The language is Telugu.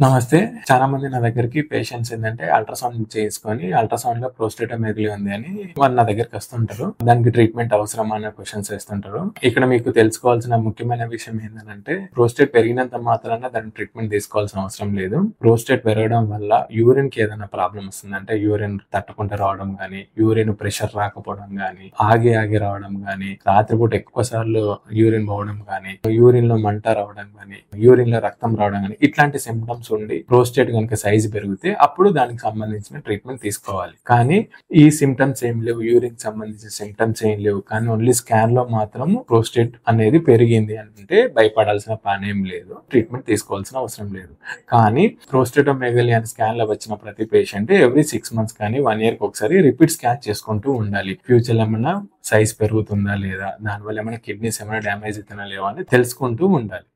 నమస్తే. చాలా మంది నా దగ్గరికి పేషెంట్స్ ఏందంటే అల్ట్రాసౌండ్ చేసుకొని అల్ట్రాసౌండ్‌లో ప్రోస్టేటోమెగాలీ ఉంది అని వాళ్ళు నా దగ్గరికి వస్తుంటారు. దానికి ట్రీట్మెంట్ అవసరమా అన్న క్వెషన్స్ వేస్తుంటారు. ఇక్కడ మీకు తెలుసుకోవాల్సిన ముఖ్యమైన విషయం ఏందనంటే ప్రోస్టేట్ పెరిగినంత మాత్రాన దానికి ట్రీట్మెంట్ తీసుకోవాల్సిన అవసరం లేదు. ప్రోస్టేట్ పెరగడం వల్ల యూరిన్‌కి ఏదైనా ప్రాబ్లమ్ వస్తుంది అంటే యూరిన్ తట్టుకుంటూ రావడం గానీ, యూరిన్ ప్రెషర్ రాకపోవడం గానీ, ఆగి ఆగి రావడం గానీ, రాత్రిపూట ఎక్కువ సార్లు యూరిన్ పోవడం గానీ, యూరిన్‌లో మంట రావడం గానీ, యూరిన్‌లో రక్తం రావడం గానీ ఇట్లాంటి సింప్టమ్స్ ఉండి ప్రోస్టేట్ కనుక సైజ్ పెరిగితే అప్పుడు దానికి సంబంధించిన ట్రీట్మెంట్ తీసుకోవాలి. కానీ ఈ సింప్టమ్స్ ఏం లేవు, యూరిన్ సంబంధించిన సింప్టమ్స్ ఏం లేవు, కానీ ఓన్లీ స్కాన్ లో మాత్రం ప్రోస్టేట్ అనేది పెరిగింది అంటే భయపడాల్సిన పని ఏం లేదు, ట్రీట్మెంట్ తీసుకోవాల్సిన అవసరం లేదు. కానీ ప్రోస్టేటోమెగాలీ అని స్కాన్ లో వచ్చిన ప్రతి పేషెంట్ ఎవ్రీ 6 months కానీ 1 year కి ఒకసారి రిపీట్ స్కాన్ చేసుకుంటూ ఉండాలి. ఫ్యూచర్ లో ఏమైనా సైజ్ పెరుగుతుందా లేదా, దానివల్ల ఏమైనా కిడ్నీస్ ఏమైనా డ్యామేజ్ అవుతున్నా లేవా అని తెలుసుకుంటూ ఉండాలి.